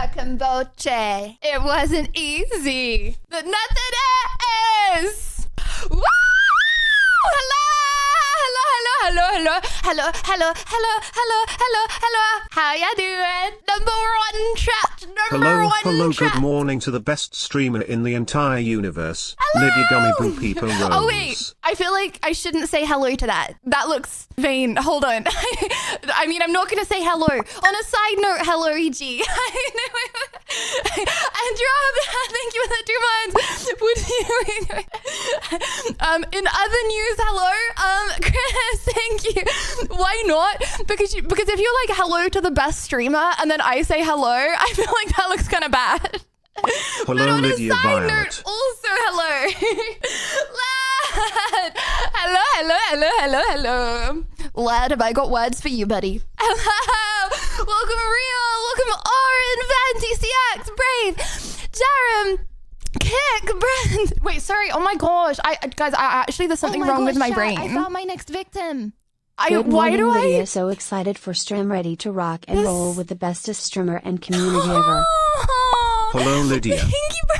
Kombucha. It wasn't easy, but nothing is. Woo! Hello. How ya doing? Number one trapped. Hello, good morning to the best streamer in the entire universe, Hello. Lydia Gummy Boo Peeper Rose. Oh wait, I feel like I shouldn't say hello to that. That looks vain. Hold on. I mean, I'm not gonna say hello. On a side note, hello, E.G. Andrew, thank you for the 2 months. In other news, hello, Chris, thank you. Why not? Because if you're like hello to the best streamer and then I say hello, I feel like that looks kind of bad. Hello, but on Lydia a side Violet. note, also hello. Hello. Lad, have I got words for you, buddy? Hello. Welcome, Real. Welcome, Oren, Van, TCX, Brave, Jarom, Kick, Brent. Wait, sorry. Oh my gosh. Guys, actually, there's something wrong with my brain. I found my next victim. Why do I? Lydia, so excited for stream, ready to rock and roll with the bestest streamer and community ever. Hello, Lydia. Thank you, bros.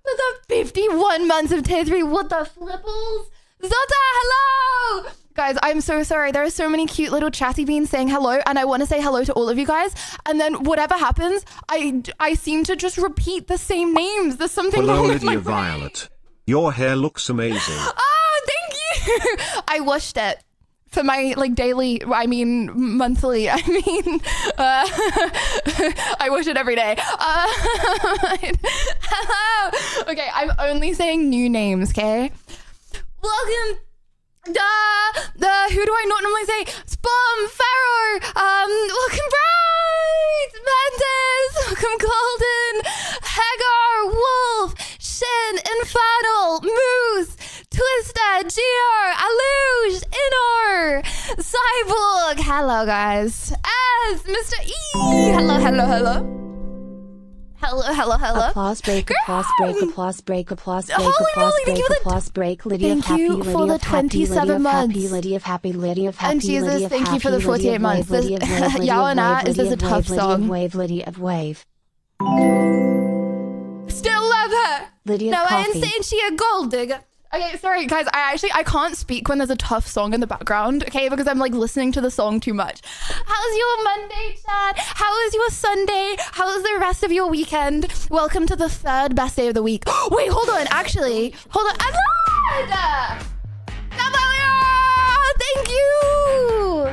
For the 51 months of tier 3. What the flipples? Zota, hello. Guys, I'm so sorry. There are so many cute little chatty beans saying hello, and I want to say hello to all of you guys. And then whatever happens, I seem to just repeat the same names. There's something Hello, wrong with my Lydia brain. Violet. Your hair looks amazing. Oh, thank you. I washed it for my daily, monthly. I wash it every day. Hello. Okay, I'm only saying new names, okay? Welcome. Who do I not normally say? Spum, Pharaoh, welcome Bright, Mantis, welcome Golden, Hagar, Wolf, Shin, Infernal, Moose, Twister, Geo, Aluge, Inor, Cyborg, hello guys, as Mr. E, hello. Hello. Applause break, applause break, applause break, applause break, Holy applause moly, thank break, you for the- applause break. Lydia of Thank happy, you Lydia for the of happy, 27 Lydia of happy, months. Lydia of happy, Lydia of happy, And Jesus, Lydia of thank you for the happy, 48 Lydia of months. wave, Lydia of wave, Lydia Yao of and I, wave, is this Lydia a of tough wave, song? Lydia of wave. Still love her. Lydia No, of I ain't coffee. saying she a gold digger. Okay, sorry guys, I can't speak when there's a tough song in the background, okay, because I'm listening to the song too much. How's your Monday, Chad? How is your Sunday? How is the rest of your weekend? Welcome to the 3rd best day of the week. Wait, hold on, hold on. Adelaide! Thank you!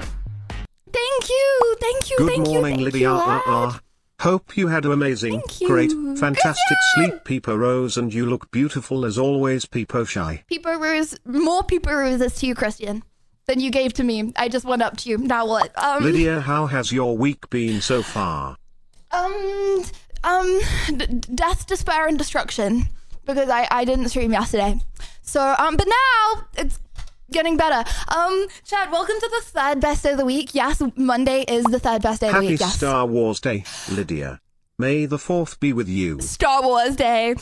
Good morning, Lydia. Lad. Hope you had an amazing, Thank you. great, fantastic sleep, Peeper Rose, and you look beautiful as always, Peepo Shy. Peeper Rose, more Peeper Roses to you, Christian, than you gave to me. I just went up to you. Now what? Lydia, how has your week been so far? Death, despair, and destruction, because I didn't stream yesterday. So, but now it's getting better. Chad, welcome to the 3rd best day of the week. Yes, Monday is the 3rd best day of the Happy week. Yes. Star Wars Day, Lydia. May the 4th be with you. Star Wars Day.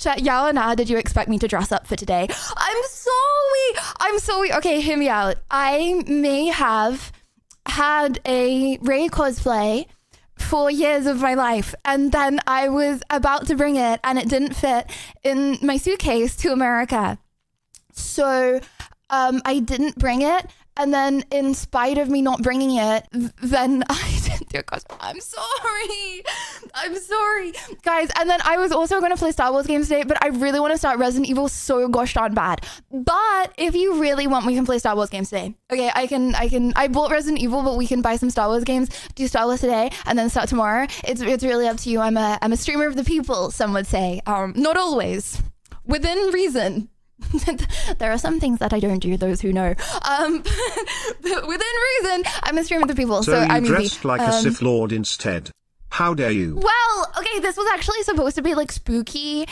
Chat, Yao and I, did you expect me to dress up for today? I'm sorry. Okay, hear me out. I may have had a Rey cosplay 4 years of my life, and then I was about to bring it and it didn't fit in my suitcase to America. So I didn't bring it, and then in spite of me not bringing it, then I didn't do it. I'm sorry guys. And then I was also going to play Star Wars games today, but I really want to start Resident Evil so gosh darn bad. But if you really want, we can play Star Wars games today. Okay, I bought Resident Evil, but we can buy some Star Wars games, do Star Wars today, and then start tomorrow. It's really up to you. I'm a streamer of the people, some would say. Not always, within reason. There are some things that I don't do, those who know. But within reason, I'm a streamer of the people. So you I mean, dressed like a Sith Lord instead. How dare you? Well, okay, this was actually supposed to be spooky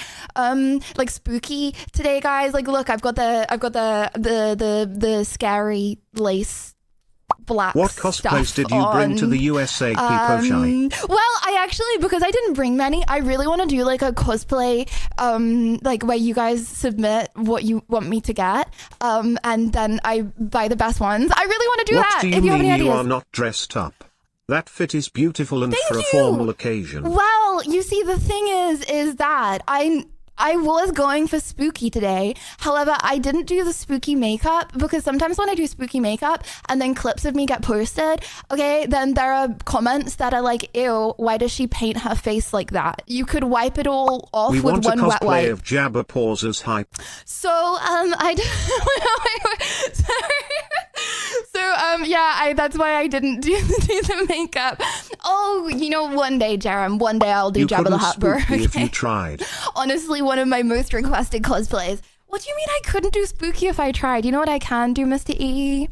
today, guys. Look, I've got the scary lace black. What cosplays stuff did you bring to on. the USA, Peepo Shy? Well, I actually, because I didn't bring many, I really want to do a cosplay, where you guys submit what you want me to get, and then I buy the best ones. I really want to do What that. do you if you have any mean ideas. you are not dressed up? That fit is beautiful and Thank for a you. formal occasion. Well, you see, the thing is that I was going for spooky today. However, I didn't do the spooky makeup because sometimes when I do spooky makeup and then clips of me get posted, okay, then there are comments that are like, ew, why does she paint her face like that? You could wipe it all off We with want one a wet cosplay wipe. of Jabba pauses hype. So, that's why I didn't do the makeup. Oh, you know, one day, Jerem, one day I'll do You Jabba the couldn't Hutt, spook me if okay? you tried. Honestly, one of my most requested cosplays. What do you mean I couldn't do spooky if I tried? You know what I can do, Mr. E?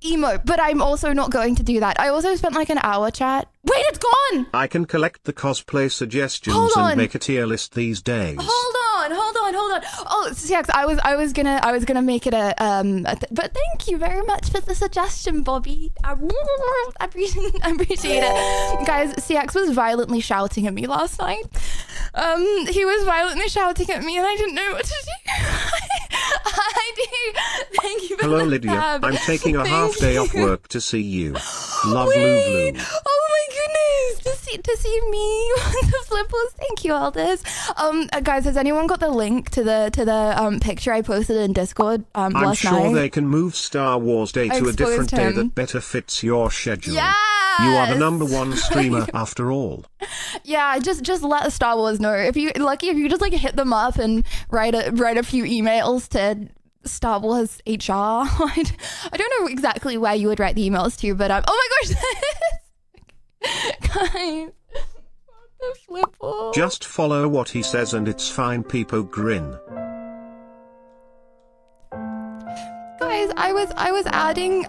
Emo, but I'm also not going to do that. I also spent like an hour chat. Wait, it's gone! I can collect the cosplay suggestions Hold on. and make a tier list these days. Hold on. Oh, CX, I was gonna make it but thank you very much for the suggestion, Bobby. I appreciate it. Guys, CX was violently shouting at me last night. He was violently shouting at me and I didn't know what to do. I do. Thank you for Hello, the Lydia. tab. I'm taking a Thank half day off you. work to see you. Love, Wait. Lou. Oh my goodness, to see me, the flippers. Thank you, Aldous. Guys, has anyone got the link to the picture I posted in Discord I'm last sure night? they can move Star Wars Day I to a different exposed day him. that better fits your schedule. Yes! You are the #1 streamer after all. Yeah, just let Star Wars know. If you just like hit them up and write a few emails to Star Wars HR. I don't know exactly where you would write the emails to, but oh my gosh, guys, what the flipple? Just follow what he says and it's fine. Peepo grin. Guys, I was adding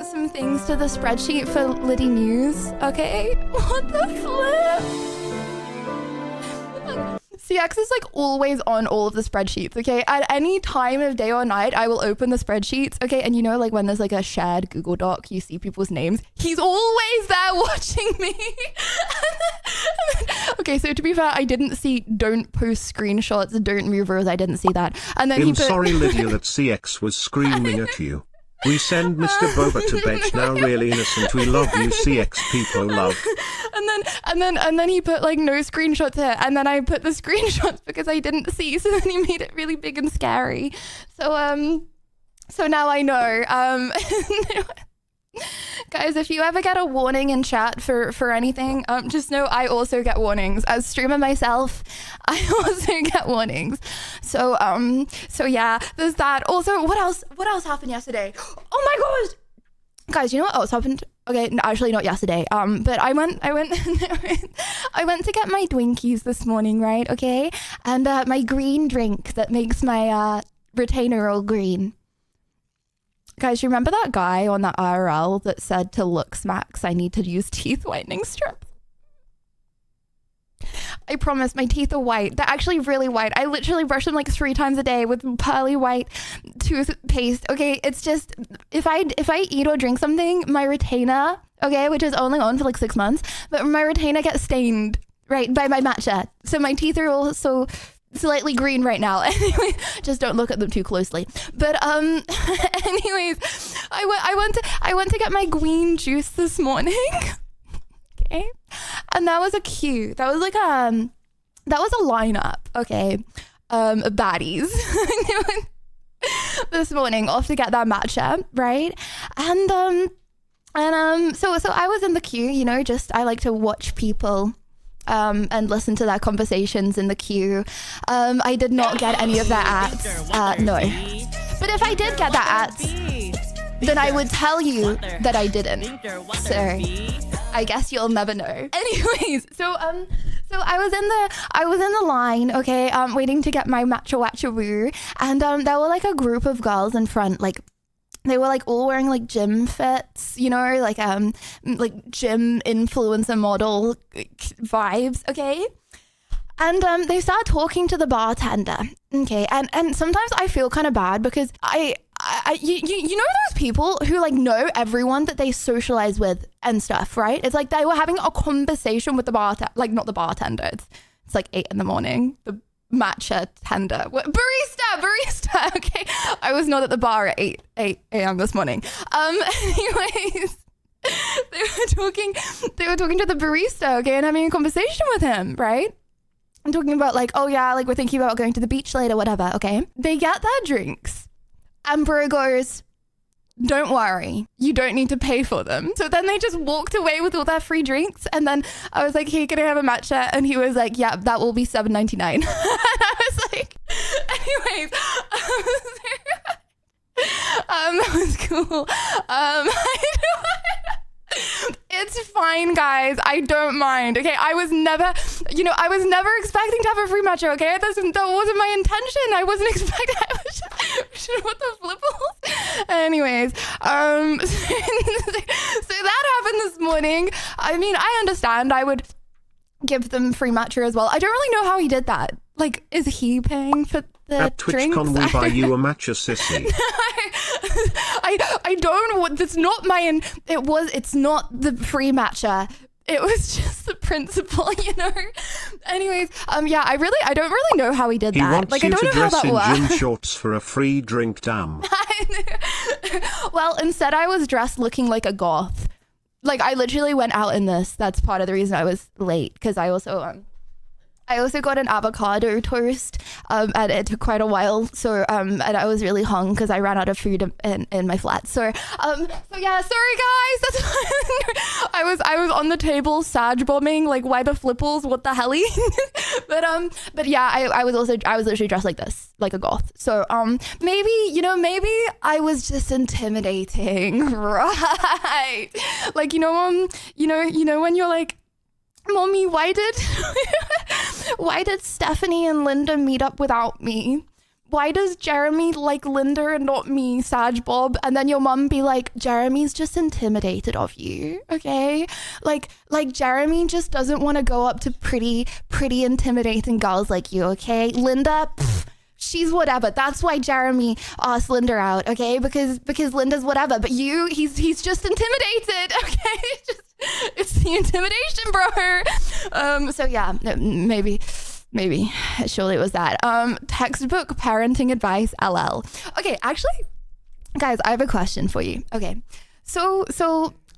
some things to the spreadsheet for Liddy News. Okay, what the flip? CX is like always on all of the spreadsheets, okay? At any time of day or night, I will open the spreadsheets, okay? And you know, like when there's like a shared Google Doc, you see people's names. He's always there watching me. Okay, so to be fair, I didn't see don't post screenshots, don't move rows. I didn't see that. And then he I'm put... sorry, Lydia, that CX was screaming at you. We send Mr. Boba to bed now, really innocent. We love you, CX Peepo love. And then he put like no screenshots here, and then I put the screenshots because I didn't see, so then he made it really big and scary. So now I know. Guys, if you ever get a warning in chat for anything, just know I also get warnings. As streamer myself, I also get warnings. So yeah, there's that. Also, what else happened yesterday? Oh my gosh! Guys, you know what else happened? Okay, no, actually not yesterday. But I went I went to get my Twinkies this morning, right? Okay, and my green drink that makes my retainer all green. Guys, you remember that guy on that IRL that said to Lux Max, I need to use teeth whitening strips? I promise my teeth are white. They're actually really white. I literally brush them like 3 times a day with pearly white toothpaste. Okay, it's just if I eat or drink something, my retainer, okay, which is only on for like 6 months, but my retainer gets stained, right, by my matcha. So my teeth are also slightly green right now. Anyway, just don't look at them too closely. But anyways, I went to get my green juice this morning. Okay, and that was a queue. That was like that was a lineup. Okay, of baddies. This morning off to get that matcha, right? And so I was in the queue. You know, just I like to watch people. And listen to their conversations in the queue. I did not get any of their ads. No. But if I did get that ads, then I would tell you that I didn't. So I guess you'll never know. Anyways, so I was in the line, okay, waiting to get my matcha watcha woo, and there were like a group of girls in front, like they were like all wearing like gym fits, you know, like gym influencer model vibes, okay? And they started talking to the bartender, okay? And sometimes I feel kind of bad because you know those people who like know everyone that they socialize with and stuff, right? It's like they were having a conversation with the bartender, like not the bartender. It's like 8 a.m. The matcha tender. Barista. Okay, I was not at the bar at 8 a.m. this morning. Anyways, they were talking to the barista, okay, and having a conversation with him, right? I'm talking about like, oh yeah, like we're thinking about going to the beach later, whatever, okay? They get their drinks and bro goes, don't worry, you don't need to pay for them. So then they just walked away with all their free drinks. And then I was like, hey, can I have a matcha? And he was like, yeah, that will be $7.99. And I was like, anyways, that was cool. It's fine, guys. I don't mind. Okay, I was never expecting to have a free matcha. Okay, that wasn't my intention. I wasn't expecting. I was just, what the flipples? Anyways, so that happened this morning. I mean, I understand. I would give them free matcha as well. I don't really know how he did that. Like, is he paying for the At drinks? TwitchCon we buy you a matcha, sissy. I don't. That's not my. It's not the free matcha. It was just the principle, you know. Anyways, yeah, I don't really know how he did He that. wants Like, you I don't to know how dress that in works. gym shorts for a free drink, damn. Well, instead I was dressed looking like a goth. Like, I literally went out in this. That's part of the reason I was late, because I also got an avocado toast, and it took quite a while. So, and I was really hung because I ran out of food in my flat. So yeah, sorry guys. That's I was on the table Sag bombing, like, why the flipples? What the helly? but yeah, I was literally dressed like this, like a goth. So maybe I was just intimidating, right? Like, you know when you're like, Mommy, why did Stephanie and Linda meet up without me? Why does Jeremy like Linda and not me, Sag Bob? And then your mum be like, Jeremy's just intimidated of you, okay? Like Jeremy just doesn't want to go up to pretty intimidating girls like you, okay? Linda, she's whatever. That's why Jeremy asked Linda out, okay? Because Linda's whatever. But he's just intimidated, okay? It's the intimidation, bro. So yeah, maybe surely it was that. Textbook parenting advice, LL. Okay, actually, guys, I have a question for you. Okay, so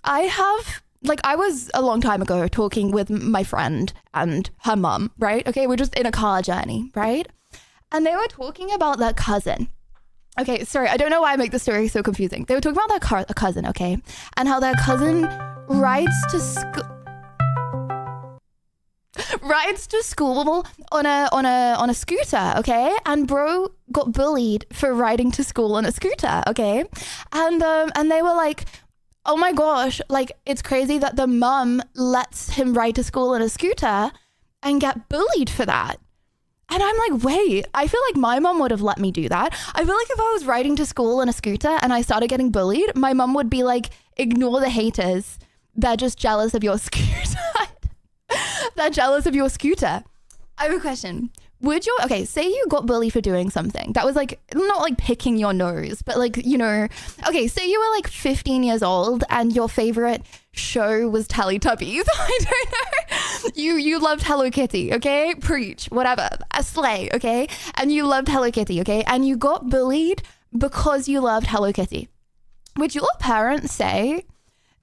I was a long time ago talking with my friend and her mum, right? Okay, we're just in a car journey, right? And they were talking about their cousin. Okay, sorry, I don't know why I make the story so confusing. They were talking about their cousin, okay? And how their cousin rides to school on a scooter, okay? And bro got bullied for riding to school on a scooter, okay? And they were like, oh my gosh, like, it's crazy that the mum lets him ride to school on a scooter and get bullied for that. And I'm like, wait, I feel like my mum would have let me do that. I feel like if I was riding to school on a scooter and I started getting bullied, my mum would be like, ignore the haters. They're just jealous of your scooter. They're jealous of your scooter. I have a question. Say you got bullied for doing something that was like, not like picking your nose, but like, you know, okay, say you were like 15 years old and your favorite show was Teletubbies. I don't know. You loved Hello Kitty, okay? Preach, whatever. A slay, okay? And you loved Hello Kitty, okay? And you got bullied because you loved Hello Kitty. Would your parents say,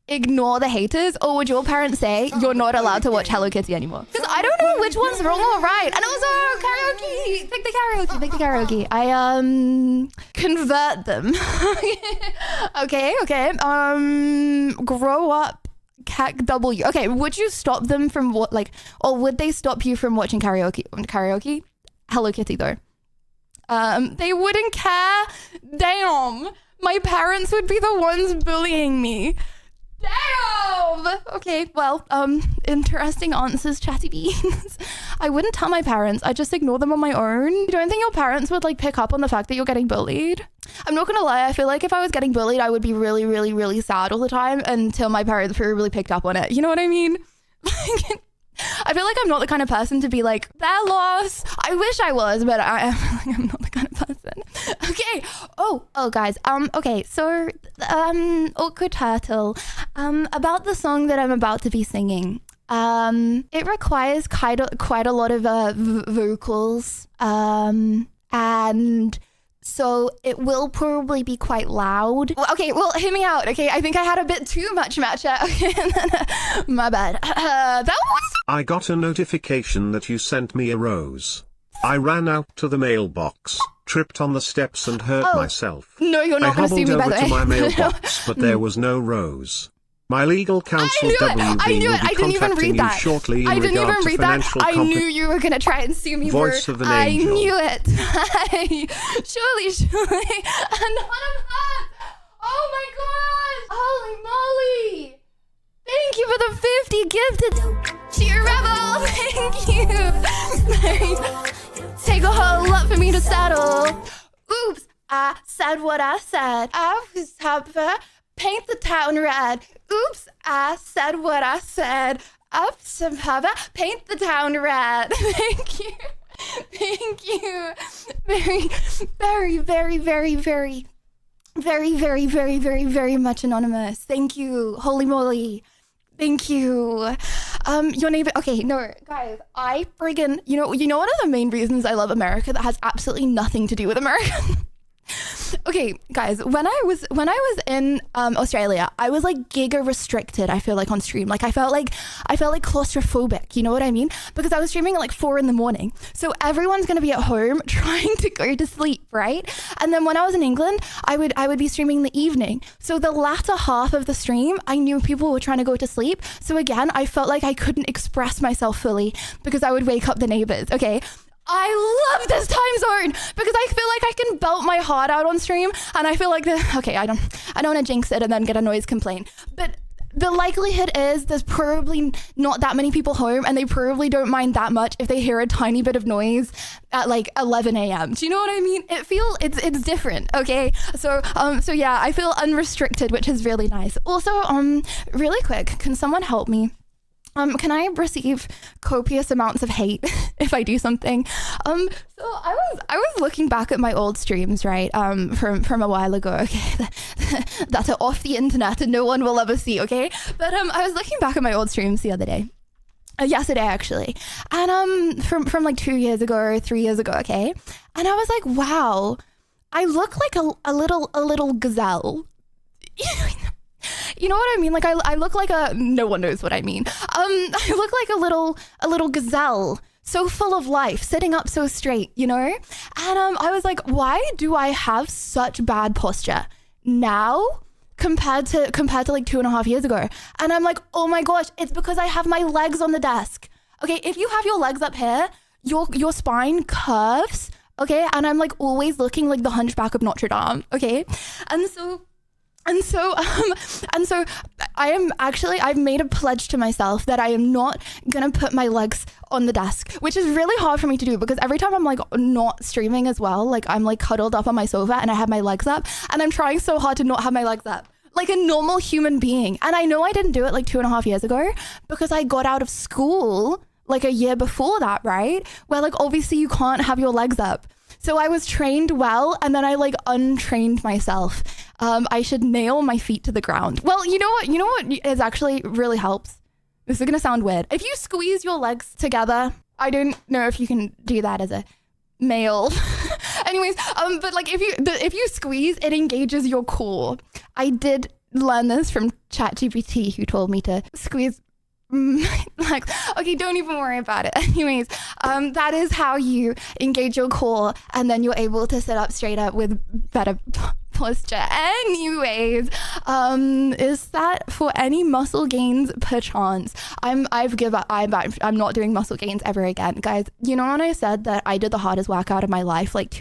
ignore the haters, or would your parents say you're not allowed to watch Hello Kitty anymore? Because I don't know which one's wrong or right. And also karaoke, pick the karaoke. I convert them. okay. Grow up, CAC W. Okay, would you stop them from or would they stop you from watching karaoke? Hello Kitty though. They wouldn't care. Damn, my parents would be the ones bullying me. Damn! Okay, well, interesting answers, chatty beans. I wouldn't tell my parents. I just ignore them on my own. You don't think your parents would like pick up on the fact that you're getting bullied? I'm not gonna lie, I feel like if I was getting bullied, I would be really, really, really sad all the time until my parents really picked up on it. You know what I mean? I feel like I'm not the kind of person to be like, their loss. I wish I was, but I'm not the kind of person. Okay. Oh, guys. Okay. So, awkward turtle. About the song that I'm about to be singing. It requires quite a lot of vocals. And So it will probably be quite loud. Well, okay, well, hear me out, okay? I think I had a bit too much matcha. Okay, my bad. That was... I got a notification that you sent me a rose. I ran out to the mailbox, tripped on the steps and hurt myself. No, you're not going to sue me, by the way. I hobbled over to my mailbox, but there was no rose. My legal counsel WB will be contacting you shortly in regard to financial I knew you were going to try and sue me Voice of an angel. I knew it. Surely. Anonymous. Oh my gosh. Holy moly. Thank you for the 50 gifted. Cheer Rebel. Thank you. Take a whole lot for me to settle. Oops. I said what I said. I was happy. Paint the town red. Oops, I said what I said. Up some papa. Paint the town red. Thank you. Thank you. Very much anonymous. Thank you. Holy moly. Thank you. Your neighbor. Okay, no, guys, I friggin', you know one of the main reasons I love America that has absolutely nothing to do with America? Okay, guys, when I was in Australia, I was like giga restricted, I feel like, on stream. Like I felt like claustrophobic, you know what I mean? Because I was streaming at like 4 a.m. So everyone's gonna be at home trying to go to sleep, right? And then when I was in England, I would be streaming in the evening. So the latter half of the stream, I knew people were trying to go to sleep. So again, I felt like I couldn't express myself fully because I would wake up the neighbors, okay? I love this time zone because I feel like I can belt my heart out on stream, and I feel like I don't want to jinx it and then get a noise complaint, but the likelihood is there's probably not that many people home, and they probably don't mind that much if they hear a tiny bit of noise at like 11 a.m. Do you know what I mean? It's different, okay? So yeah, I feel unrestricted, which is really nice. Also, really quick, can someone help me? Can I receive copious amounts of hate if I do something? So I was looking back at my old streams, right? From a while ago, okay? That are off the internet and no one will ever see, okay? But I was looking back at my old streams the other day. Yesterday, actually. And from like 2 years ago or 3 years ago, okay? And I was like, wow, I look like a little gazelle. You know what I mean? Like I look like no one knows what I mean. I look like a little gazelle, so full of life, sitting up so straight, you know? And I was like, why do I have such bad posture now compared to like 2.5 years ago? And I'm like, oh my gosh, it's because I have my legs on the desk. Okay, if you have your legs up here, your spine curves, okay? And I'm like always looking like the Hunchback of Notre Dame, okay? And so I've made a pledge to myself that I am not gonna put my legs on the desk, which is really hard for me to do because every time I'm like not streaming as well, like I'm like cuddled up on my sofa and I have my legs up, and I'm trying so hard to not have my legs up like a normal human being. And I know I didn't do it like 2.5 years ago because I got out of school like a year before that, right? Where like obviously you can't have your legs up. So I was trained well, and then I like untrained myself. I should nail my feet to the ground. Well, you know what is actually really helps? This is gonna sound weird. If you squeeze your legs together, I don't know if you can do that as a male. Anyways, but like if you squeeze, it engages your core. I did learn this from ChatGPT, who told me to squeeze like, okay, don't even worry about it. Anyways, that is how you engage your core, and then you're able to sit up straight up with better posture. Anyways, is that for any muscle gains perchance? I've given up. I'm not doing muscle gains ever again, guys. You know when I said that I did the hardest workout of my life like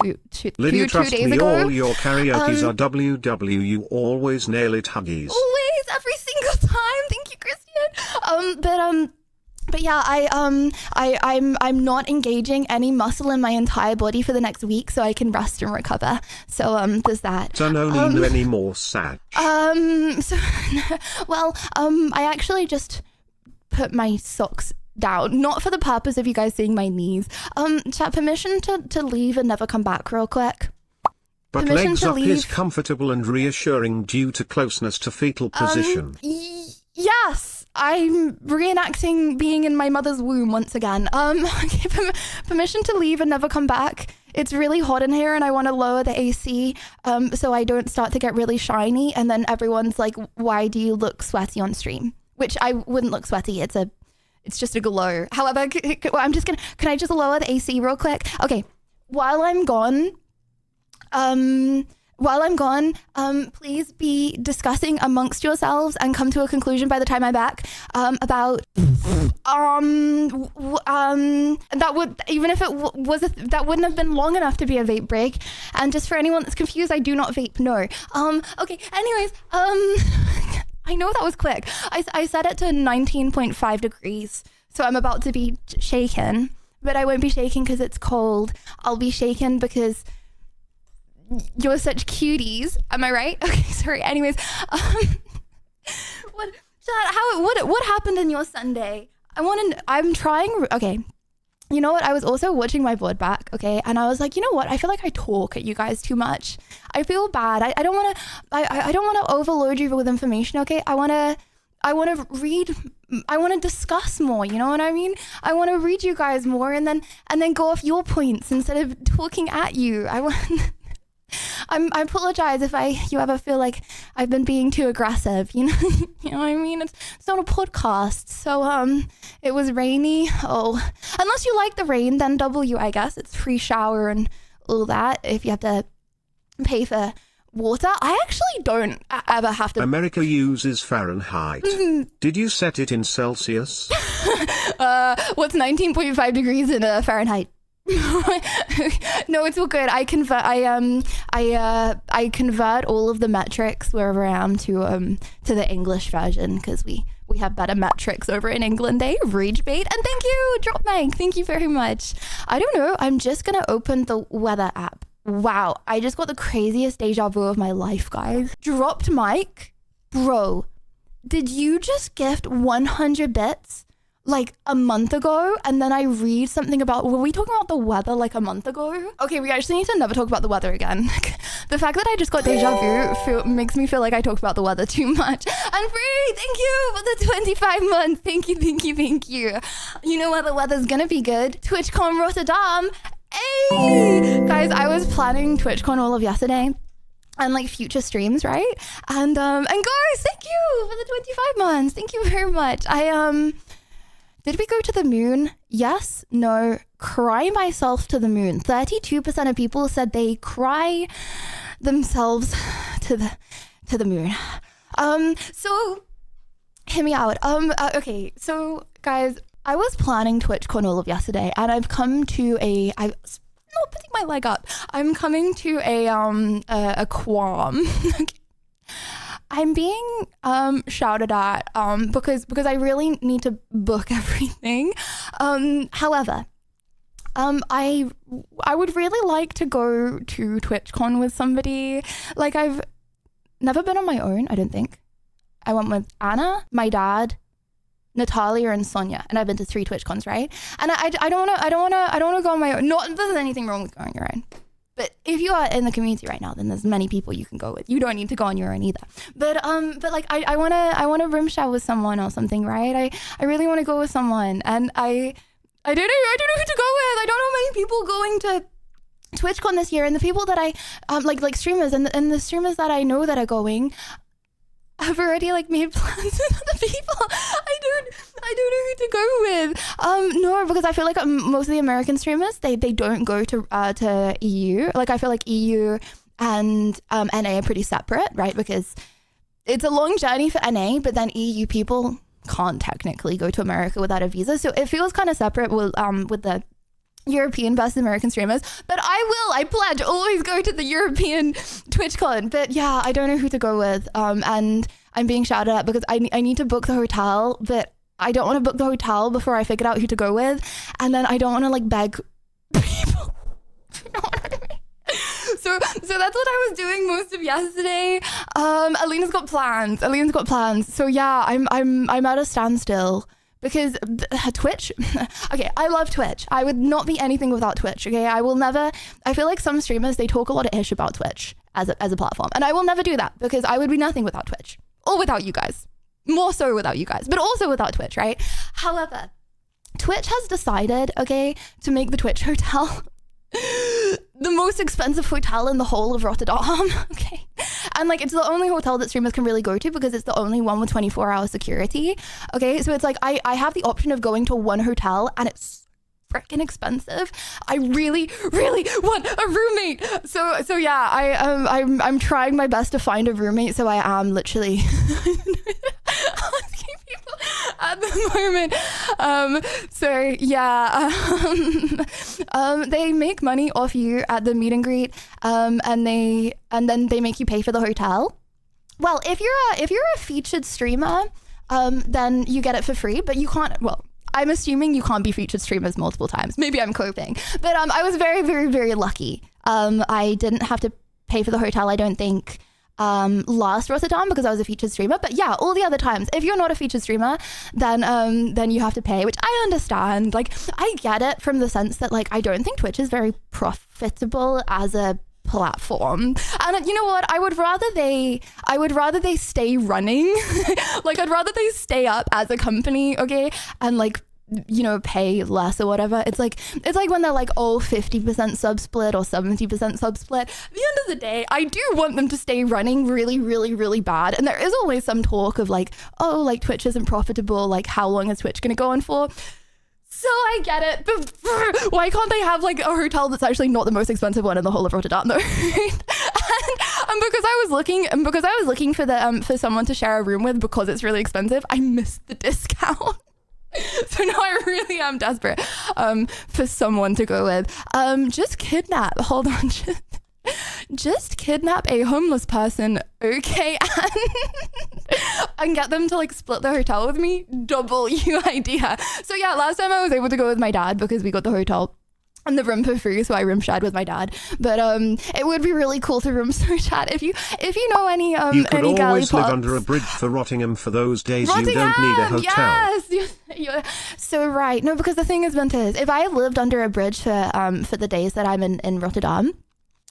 Lydia, two days ago? All your karaoke's are WW. You always nail it, Huggies. Always, every single time. Thank you, Christian. But yeah, I'm not engaging any muscle in my entire body for the next week, so I can rest and recover. So there's that. Don't need any more sad. So well, I actually just put my socks down, not for the purpose of you guys seeing my knees. Chat, permission to leave and never come back real quick. But permission legs up is comfortable and reassuring due to closeness to fetal position. Yes, I'm reenacting being in my mother's womb once again. Okay, permission to leave and never come back it's really hot in here and I want to lower the AC so I don't start to get really shiny. And then everyone's like, why do you look sweaty on stream? Which I wouldn't look sweaty. It's just a glow. However, can I just lower the AC real quick? Okay. While I'm gone, please be discussing amongst yourselves and come to a conclusion by the time I'm back about that would, even if it was that wouldn't have been long enough to be a vape break. And just for anyone that's confused, I do not vape. No. Okay. Anyways, I know that was quick. I set it to 19.5 degrees, so I'm about to be shaken, but I won't be shaking because it's cold. I'll be shaken because you're such cuties. Am I right? Okay, sorry. Anyways, what happened in your Sunday? I'm trying. Okay, you know what? I was also watching my board back. Okay, and I was like, you know what? I feel like I talk at you guys too much. I feel bad. I don't want to. I don't want to overload you with information. Okay, I want to read. I want to discuss more. You know what I mean? I want to read you guys more and then go off your points instead of talking at you. I apologize if you ever feel like I've been being too aggressive, you know what I mean? It's not a podcast. So it was rainy. Oh, unless you like the rain, then W, I guess. It's free shower and all that. If you have to pay for water, I actually don't ever have to. America uses Fahrenheit. Did you set it in Celsius? What's 19.5 degrees in Fahrenheit? No, it's all good. I convert all of the metrics wherever I am to the English version because we have better metrics over in England. Rage bait. And thank you, Drop Mic. Thank you very much. I don't know. I'm just gonna open the weather app. Wow, I just got the craziest deja vu of my life, guys. Dropped Mic, bro. Did you just gift 100 bits? Like a month ago, and then I read something about, were we talking about the weather like a month ago? Okay, we actually need to never talk about the weather again. The fact that I just got deja vu makes me feel like I talked about the weather too much. And Free, thank you for the 25 months. Thank you. You know what, the weather's gonna be good. TwitchCon Rotterdam. Hey! Guys, I was planning TwitchCon all of yesterday. And like future streams, right? And guys, thank you for the 25 months. Thank you very much. Did we go to the moon? Yes, no, cry myself to the moon. 32% of people said they cry themselves to the moon. So hear me out. Okay, so guys, I was planning TwitchCon all of yesterday and I've come to I'm not putting my leg up. I'm coming to a qualm. I'm being shouted at because I really need to book everything. However, I would really like to go to TwitchCon with somebody. Like, I've never been on my own, I don't think. I went with Anna, my dad, Natalia, and Sonia, and I've been to 3 TwitchCons, right? And I don't want to go on my own. Not that there's anything wrong with going on your own. But if you are in the community right now, then there's many people you can go with. You don't need to go on your own either. But like I wanna room share with someone or something, right? I really want to go with someone, and I don't know who to go with. I don't know many people going to TwitchCon this year, and the people that I like streamers and the streamers that I know that are going, I've already like made plans with other people. I don't know who to go with. No, because I feel like most of the American streamers, they don't go to EU. Like, I feel like EU and NA are pretty separate, right? Because it's a long journey for NA, but then EU people can't technically go to America without a visa. So it feels kind of separate with the European versus American streamers. But I pledge, always go to the European TwitchCon. But yeah, I don't know who to go with. And I'm being shouted at because I need to book the hotel, but I don't want to book the hotel before I figured out who to go with. And then I don't want to like beg people. You know what I mean? So that's what I was doing most of yesterday. Alina's got plans. So yeah, I'm at a standstill. Because Twitch, okay, I love Twitch. I would not be anything without Twitch, okay? I feel like some streamers, they talk a lot of ish about Twitch as a platform. And I will never do that because I would be nothing without Twitch. Or without you guys. More so without you guys, but also without Twitch, right? However, Twitch has decided, okay, to make the Twitch hotel the most expensive hotel in the whole of Rotterdam. Okay. And like, it's the only hotel that streamers can really go to because it's the only one with 24-hour security. Okay. So it's like, I have the option of going to one hotel and it's freaking expensive. I really, really want a roommate. So yeah, I'm trying my best to find a roommate. So I am literally asking people at the moment. So yeah, they make money off you at the meet and greet, and then they make you pay for the hotel. Well, if you're a featured streamer, then you get it for free, but you can't. Well, I'm assuming you can't be featured streamers multiple times. Maybe I'm coping, but I was very, very, very lucky. I didn't have to pay for the hotel, I don't think, last Rotterdam because I was a featured streamer. But yeah, all the other times, if you're not a featured streamer, then you have to pay, which I understand. Like, I get it from the sense that like I don't think Twitch is very profitable as a platform, and you know what, I would rather they stay running. Like, I'd rather they stay up as a company, okay, and like, you know, pay less or whatever. It's like when they're like, oh, 50% sub split or 70% sub split. At the end of the day, I do want them to stay running really, really, really bad. And there is always some talk of like, oh, like Twitch isn't profitable, like how long is Twitch gonna go on for? So I get it, but why can't they have like a hotel that's actually not the most expensive one in the whole of Rotterdam though? and because I was looking for the for someone to share a room with because it's really expensive, I missed the discount. So now I really am desperate for someone to go with. Just kidnap. Hold on. Just kidnap a homeless person, okay, and get them to like split the hotel with me. Double you idea. So yeah, last time I was able to go with my dad because we got the hotel and the room for free, so I room shared with my dad. But it would be really cool to room chat if you know any you could any always live gallipops. under a bridge for Rottingham for those days. Rottingham, you don't need a hotel. Yes, you're so right. No, because the thing is, Ventus, if I lived under a bridge for the days that I'm in Rotterdam,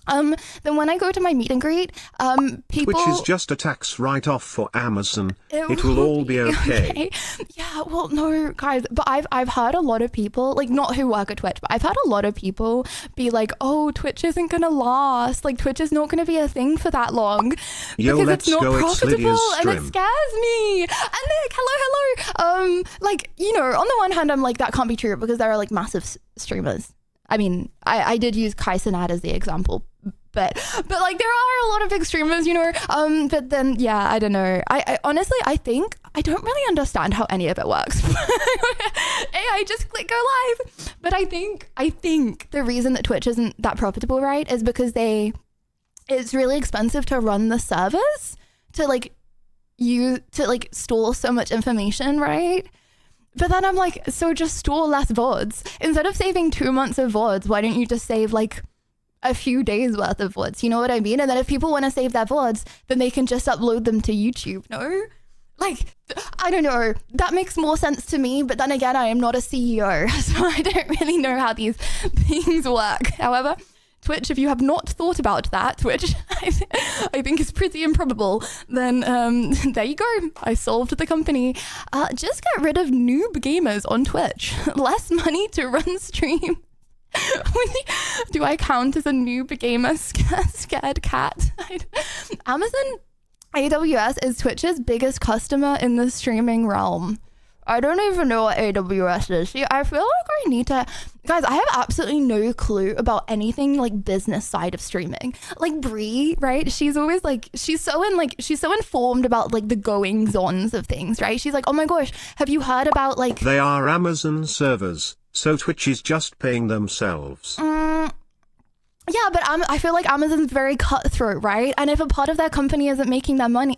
then when I go to my meet and greet, people... Which is just a tax write-off for Amazon. It will all be okay. Yeah, well, no, guys, but I've heard a lot of people, like, not who work at Twitch, but I've heard a lot of people be like, oh, Twitch isn't gonna last. Like, Twitch is not gonna be a thing for that long. Yo, because let's it's not go, it's profitable, Lydia's and it stream. scares me. And like, hello. Like, you know, on the one hand, I'm like, that can't be true because there are like massive streamers. I mean, I did use Kaisenad as the example, but like there are a lot of big streamers, you know. But then yeah, I don't know. I honestly, I think I don't really understand how any of it works. I just click go live. But I think the reason that Twitch isn't that profitable, right, is because it's really expensive to run the servers to store so much information, right? But then I'm like, so just store less VODs. Instead of saving 2 months of VODs, why don't you just save like a few days worth of VODs? You know what I mean? And then if people want to save their VODs, then they can just upload them to YouTube, no? Like, I don't know. That makes more sense to me. But then again, I am not a CEO, so I don't really know how these things work. However, Twitch, if you have not thought about that, which I think is pretty improbable, then there you go. I solved the company. Just get rid of noob gamers on Twitch. Less money to run stream. Do I count as a noob gamer scared cat? Amazon AWS is Twitch's biggest customer in the streaming realm. I don't even know what AWS is. See, I feel like I need to... Guys, I have absolutely no clue about anything like business side of streaming. Like Bree, right? She's always like... She's so informed about like the goings-ons of things, right? She's like, oh my gosh, have you heard about like... They are Amazon servers, so Twitch is just paying themselves. Yeah, but I feel like Amazon's very cutthroat, right? And if a part of their company isn't making their money,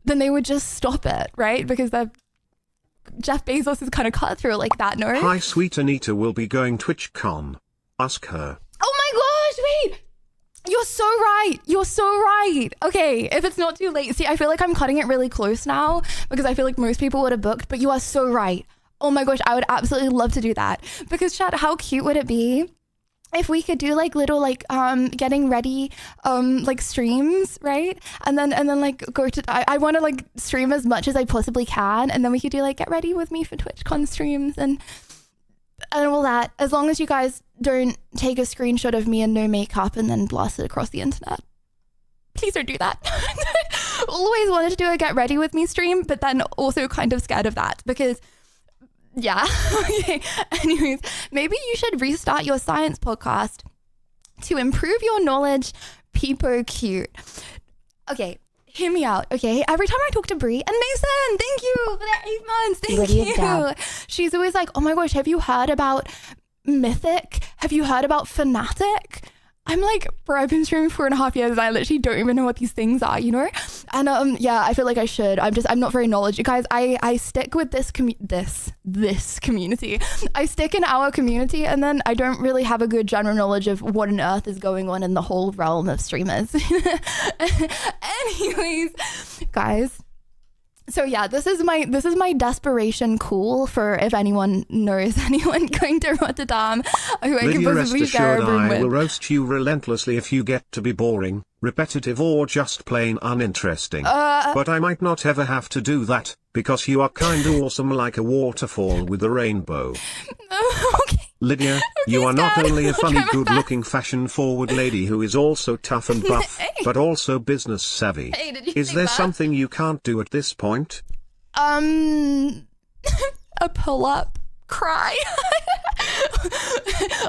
then they would just stop it, right? Because they're... Jeff Bezos is kind of cutthroat like that, no? Hi, sweet Anita will be going TwitchCon. Ask her. Oh my gosh, wait! You're so right. You're so right. Okay, if it's not too late. See, I feel like I'm cutting it really close now because I feel like most people would have booked, but you are so right. Oh my gosh, I would absolutely love to do that. Because chat, how cute would it be if we could do like little like getting ready like streams, right? And then like go to I want to like stream as much as I possibly can, and then we could do like get ready with me for TwitchCon streams, and and all that, as long as you guys don't take a screenshot of me in no makeup and then blast it across the internet. Please don't do that. Always wanted to do a get ready with me stream, but then also kind of scared of that because, yeah. Okay. Anyways, maybe you should restart your science podcast to improve your knowledge. People cute. Okay. Hear me out, okay? Every time I talk to Brie and Mason, thank you for the 8 months. Thank Lydia you. Dab. She's always like, oh my gosh, have you heard about Mythic? Have you heard about Fanatic? I'm like, bro, I've been streaming for 4.5 years and I literally don't even know what these things are, you know? And yeah, I feel like I should. I'm not very knowledgeable. Guys, I stick with this community. I stick in our community and then I don't really have a good general knowledge of what on earth is going on in the whole realm of streamers. Anyways, guys. So yeah, this is my desperation call for if anyone knows anyone going to Rotterdam who I can Lydia, rest possibly share a assured room I will with. roast you relentlessly if you get to be boring, repetitive or just plain uninteresting. But I might not ever have to do that, because you are kinda awesome like a waterfall with a rainbow. Okay. Lydia, you are not Dad. only a I'll funny, try my good-looking, fashion-forward lady who is also tough and buff, Hey. but also business-savvy. Hey, did you Is say there that? something you can't do at this point? A pull-up cry.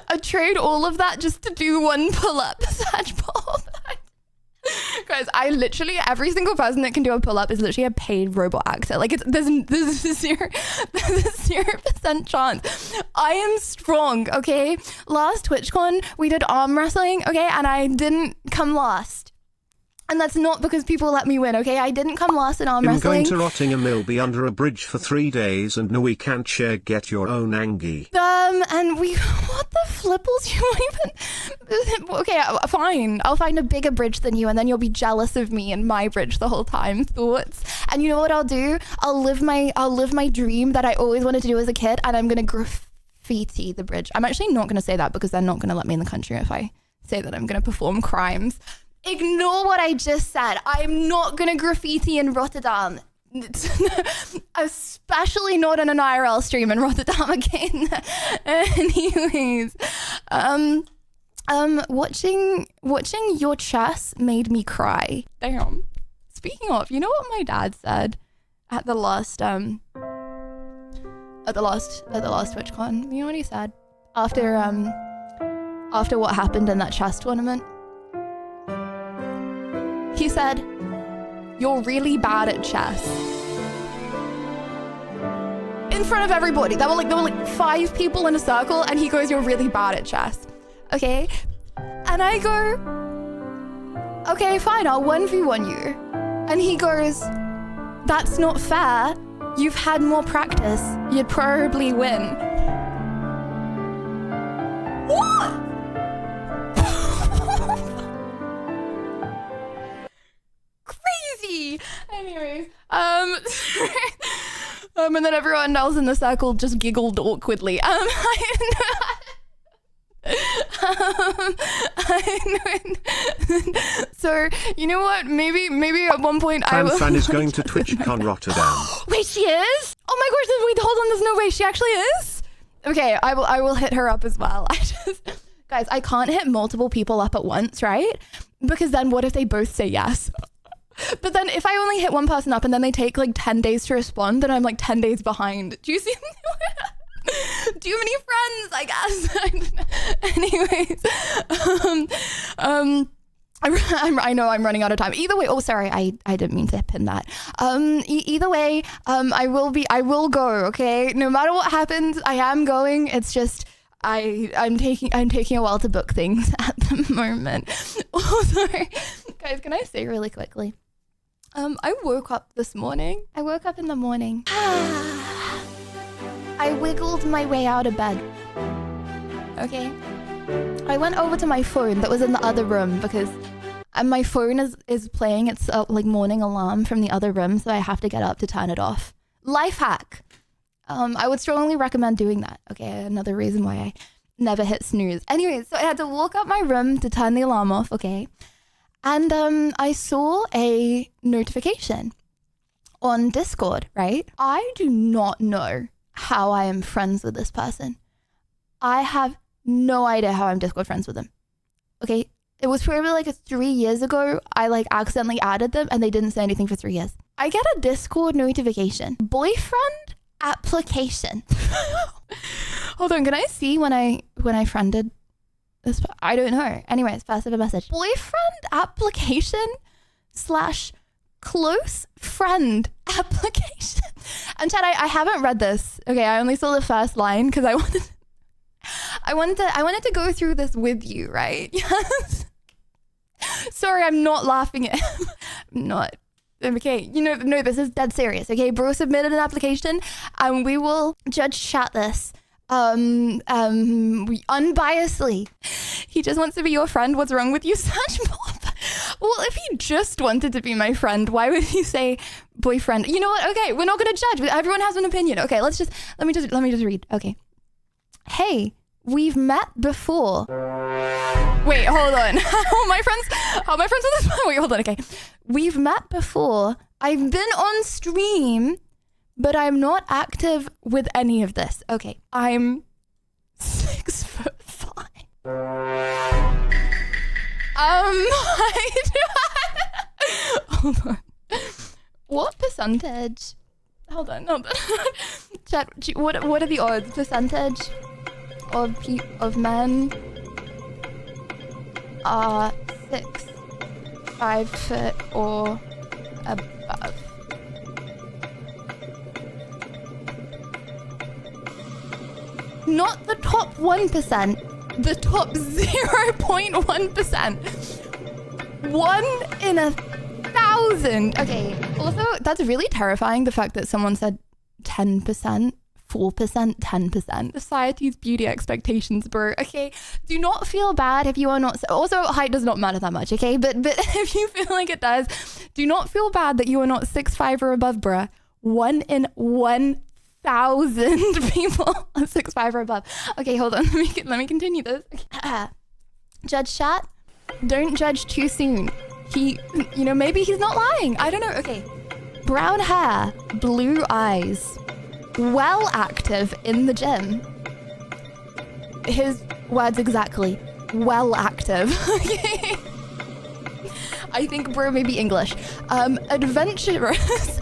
I trade all of that just to do one pull-up. Such pull-up. Guys, I literally, every single person that can do a pull-up is literally a paid robot actor. Like, there's a 0% chance. I am strong, okay? Last TwitchCon, we did arm wrestling, okay? And I didn't come last. And that's not because people let me win, okay? I didn't come last in arm I'm wrestling. going to Rottingham, will be under a bridge for 3 days and no, we can't share, get your own Angie. And we, what the flipples you even, okay, fine. I'll find a bigger bridge than you and then you'll be jealous of me and my bridge the whole time. Thoughts. And you know what I'll do? I'll live my dream that I always wanted to do as a kid and I'm going to graffiti the bridge. I'm actually not going to say that because they're not going to let me in the country if I say that I'm going to perform crimes. Ignore what I just said. I'm not going to graffiti in Rotterdam. Especially not on an IRL stream in Rotterdam again. Anyways, watching your chess made me cry. Damn. Speaking of, you know what my dad said at the last TwitchCon? You know what he said after what happened in that chess tournament? He said, "You're really bad at chess." In front of everybody. There were like 5 people in a circle and he goes, "You're really bad at chess." Okay? And I go, "Okay, fine, I'll 1v1 you." And he goes, "That's not fair. You've had more practice. You'd probably win." What? Crazy. Anyways, and then everyone else in the circle just giggled awkwardly. So you know what? Maybe at one point I will. Fan is going to TwitchCon Rotterdam. Wait, she is? Oh my gosh! Wait, hold on. There's no way she actually is. Okay, I will hit her up as well. Guys, I can't hit multiple people up at once, right? Because then what if they both say yes? But then if I only hit one person up and then they take like 10 days to respond, then I'm like 10 days behind. Do you see? Too many friends, I guess. Anyways, I know I'm running out of time. Either way, oh sorry, I didn't mean to pin that. Either way, I will go. Okay, no matter what happens, I am going. It's just I'm taking a while to book things at the moment. Oh sorry, guys. Can I say really quickly? I woke up this morning. I woke up in the morning. I wiggled my way out of bed. Okay. I went over to my phone that was in the other room because my phone is playing its like morning alarm from the other room, so I have to get up to turn it off. Life hack. I would strongly recommend doing that. Okay, another reason why I never hit snooze. Anyways, so I had to walk up my room to turn the alarm off, okay? And I saw a notification on Discord, right? I do not know how I am friends with this person. I have no idea how I'm Discord friends with them. Okay, it was probably like 3 years ago. I like accidentally added them and they didn't say anything for 3 years. I get a Discord notification. Boyfriend application. Hold on, can I see when I friended this? I don't know. Anyways, passive a message. Boyfriend application / close friend application. And Chad, I haven't read this. Okay, I only saw the first line because I wanted to go through this with you, right? Yes. Sorry, I'm not laughing at him. I'm not. Okay, no, this is dead serious. Okay, bro submitted an application and we will judge chat this unbiasedly. He just wants to be your friend. What's wrong with you, such mob? Well, if he just wanted to be my friend, why would he say boyfriend? You know what? Okay, we're not gonna judge. Everyone has an opinion. Okay, let me just read. Okay. Hey, we've met before. Wait, hold on. How am I friends with this? Wait, hold on. Okay. We've met before. I've been on stream, but I'm not active with any of this. Okay. I'm 6'5". Hold on. What percentage? Hold on. Chat, what are the odds? Percentage of men are 5 foot or above. Not the top 1%, the top 0.1%. 1 in 1,000. Okay, also, that's really terrifying, the fact that someone said 10%. 4%, 10%. Society's beauty expectations, bro. Okay, do not feel bad if you are not. Also, height does not matter that much. Okay, but if you feel like it does, do not feel bad that you are not 6'5" or above, bruh. 1 in 1,000 people are 6'5" or above. Okay, hold on. Let me continue this. Okay. Judge chat. Don't judge too soon. Maybe he's not lying. I don't know. Okay. Brown hair, blue eyes. Well active in the gym. His words exactly. Well active. Okay. I think bro may be English. Adventurous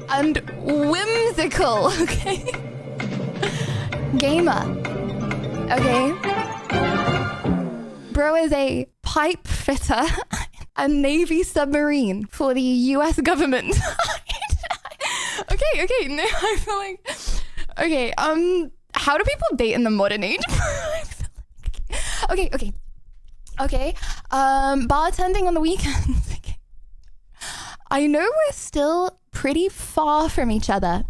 and whimsical. Okay. Gamer. Okay. Bro is a pipe fitter and Navy submarine for the US government. Okay, no, I feel like, okay, how do people date in the modern age? Okay, bartending on the weekends. Okay. I know we're still pretty far from each other,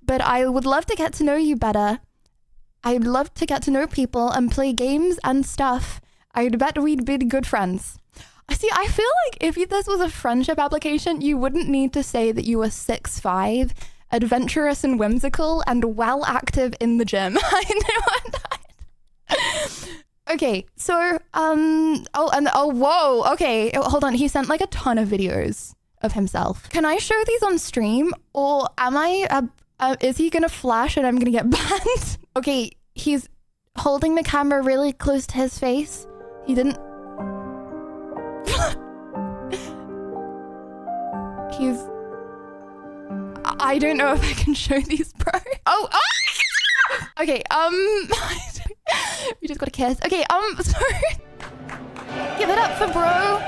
but I would love to get to know you better. I'd love to get to know people and play games and stuff. I'd bet we'd be good friends. See, I feel like if this was a friendship application, you wouldn't need to say that you were 6'5", adventurous and whimsical, and well active in the gym. I know that. Okay, so, whoa, okay, hold on. He sent like a ton of videos of himself. Can I show these on stream, or is he gonna flash and I'm gonna get banned? Okay, he's holding the camera really close to his face. He didn't. I don't know if I can show these, bro. Oh! Okay, we just got a kiss. Okay, sorry. Give it up for bro.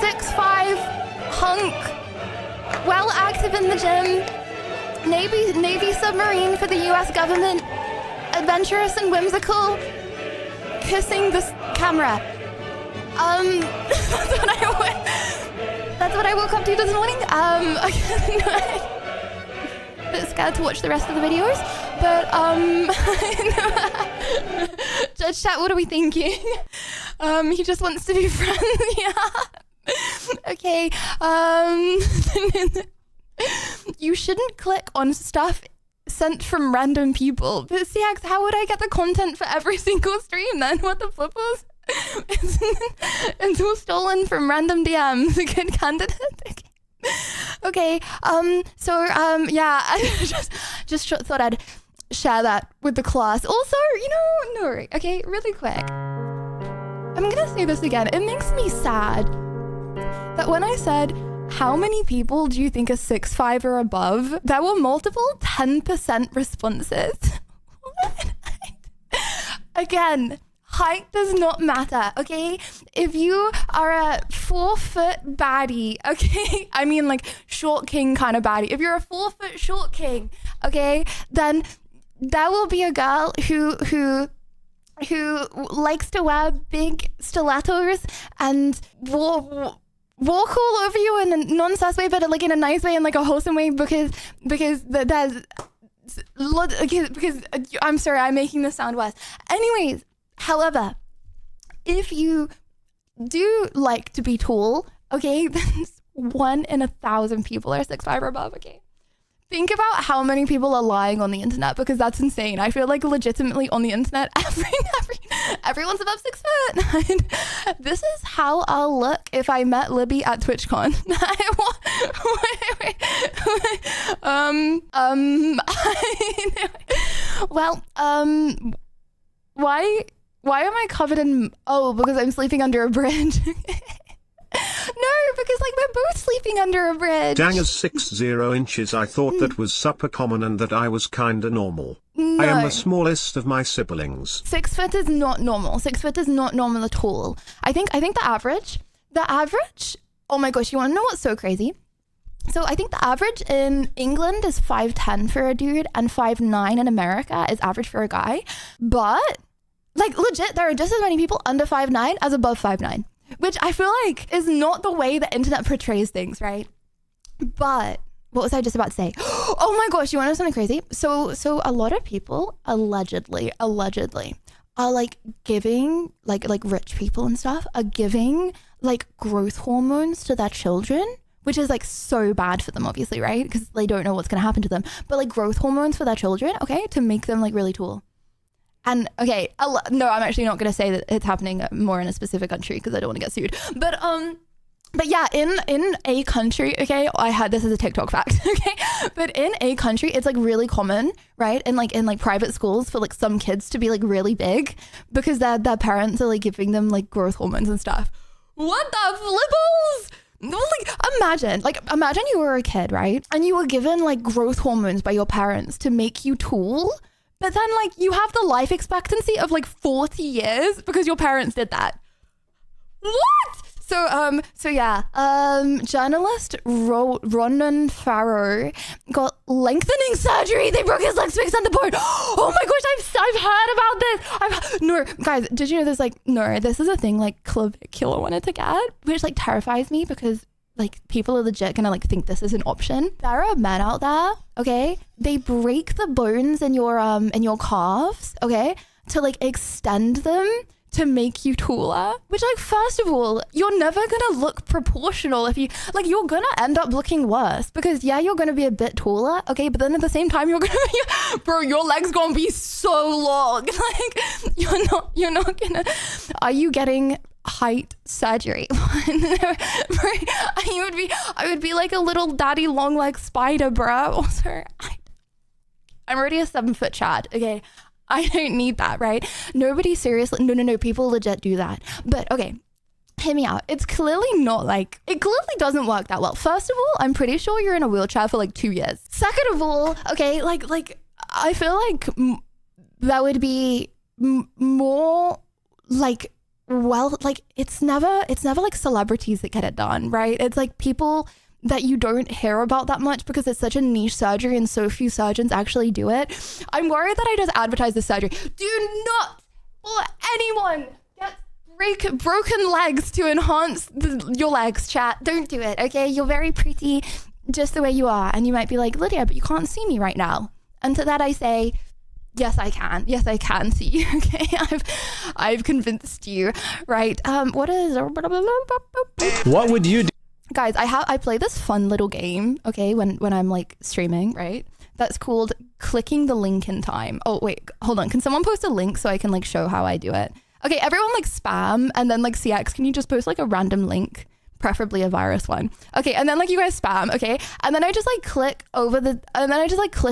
6'5", hunk, well active in the gym, Navy submarine for the US government, adventurous and whimsical, kissing this camera. That's what I woke up to this morning. A bit scared to watch the rest of the videos, but Judge chat, what are we thinking? He just wants to be friends. Yeah. Okay. You shouldn't click on stuff sent from random people. But CX, how would I get the content for every single stream then? What the flippers? It's all stolen from random DMs. A good candidate. Okay. Yeah. I just thought I'd share that with the class. Also, no, okay, really quick. I'm gonna say this again. It makes me sad that when I said, how many people do you think are 6'5" or above? There were multiple 10% responses. Again, height does not matter, okay? If you are a 4-foot baddie, okay? I mean like short king kind of baddie. If you're a 4-foot short king, okay? Then there will be a girl who likes to wear big stilettos and walk all over you in a non-sus way, but like in a nice way and like a wholesome way because I'm sorry, I'm making this sound worse. Anyways, however, if you do like to be tall, okay, then 1 in 1,000 people are 6'5" or above, okay? Think about how many people are lying on the internet because that's insane. I feel like legitimately on the internet, everyone's above 6 foot. This is how I'll look if I met Libby at TwitchCon. Why am I covered in, because I'm sleeping under a bridge. No, because like we're both sleeping under a bridge. Dang, as 60 inches, I thought that was super common and that I was kinda normal. No. I am the smallest of my siblings. 6 foot is not normal. 6 foot is not normal at all. I think the average, oh my gosh, you wanna know what's so crazy? So I think the average in England is 5'10" for a dude and 5'9" in America is average for a guy. But like legit, there are just as many people under 5'9" as above 5'9". Which I feel like is not the way the internet portrays things, right? But what was I just about to say? Oh my gosh, you want to know something crazy? So a lot of people allegedly are like giving like rich people and stuff are giving like growth hormones to their children, which is like so bad for them, obviously, right? Because they don't know what's going to happen to them. But like growth hormones for their children, okay, to make them like really tall. And okay, no, I'm actually not going to say that it's happening more in a specific country because I don't want to get sued. But yeah, in a country, okay, I had this as a TikTok fact, okay, but in a country, it's like really common, right? And like in like private schools for like some kids to be like really big because their parents are like giving them like growth hormones and stuff. What the flipples? Imagine you were a kid, right? And you were given like growth hormones by your parents to make you tall. But then like you have the life expectancy of like 40 years because your parents did that. What? So yeah, journalist Ronan Farrow got lengthening surgery. They broke his legs to extend the bone. Oh my gosh, I've heard about this. No, guys, did you know this is a thing like Clavicular wanted to get, which like terrifies me because like people are legit gonna like think this is an option. There are men out there, okay? They break the bones in your calves, okay, to like extend them to make you taller. Which like first of all, you're never gonna look proportional if you like you're gonna end up looking worse because yeah, you're gonna be a bit taller, okay, but then at the same time you're gonna be, bro, your legs gonna be so long. Like you're not gonna. Are you getting height surgery? I would be like a little daddy long leg spider, bro. Also, I'm already a 7-foot Chad, okay? I don't need that, right? Nobody seriously, no, people legit do that. But okay, hear me out. It clearly doesn't work that well. First of all, I'm pretty sure you're in a wheelchair for like 2 years. Second of all, okay, like I feel like that would be more like, well, like it's never like celebrities that get it done, right? It's like people that you don't hear about that much because it's such a niche surgery and so few surgeons actually do it. I'm worried that I just advertise this surgery. Do not let anyone get broken legs to enhance your legs, chat. Don't do it, okay? You're very pretty just the way you are. And you might be like, Lydia, but you can't see me right now. And to that I say, yes, I can. Yes, I can see you. Okay, I've convinced you, right? What would you do? Guys, I play this fun little game, okay, when I'm like streaming, right? That's called clicking the link in time. Oh wait, hold on. Can someone post a link so I can like show how I do it? Okay, everyone like spam and then like CX, can you just post like a random link preferably a virus one. Okay, and then like you guys spam, okay? And then I just like click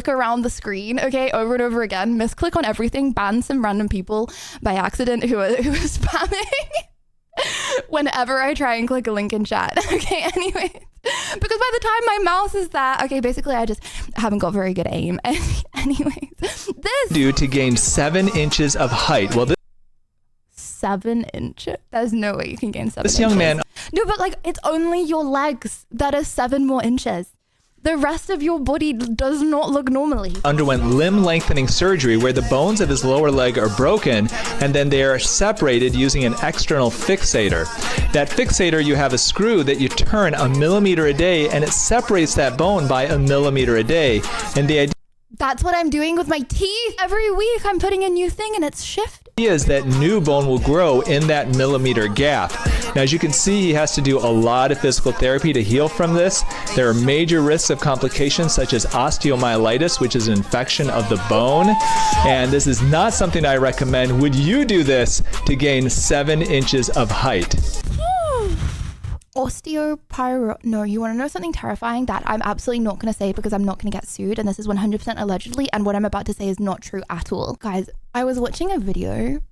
around the screen, okay, over and over again, misclick on everything, ban some random people by accident who are spamming whenever I try and click a link in chat. Okay, anyway. Because by the time my mouse is there, okay, basically I just haven't got very good aim. Anyways, this do to gain 7 inches of height. Well, 7 inches? There's no way you can gain 7 inches. This young man... No, but like, it's only your legs that are 7 more inches. The rest of your body does not look normally. Underwent limb lengthening surgery where the bones of his lower leg are broken and then they are separated using an external fixator. That fixator, you have a screw that you turn 1 millimeter a day and it separates that bone by 1 millimeter a day. And the idea That's what I'm doing with my teeth. Every week I'm putting a new thing and it's shifting. is that new bone will grow in that millimeter gap. Now, as you can see, he has to do a lot of physical therapy to heal from this. There are major risks of complications such as osteomyelitis, which is an infection of the bone. And this is not something I recommend. Would you do this to gain 7 inches of height? No, you want to know something terrifying that I'm absolutely not going to say because I'm not going to get sued, and this is 100% allegedly, and what I'm about to say is not true at all. Guys, I was watching a video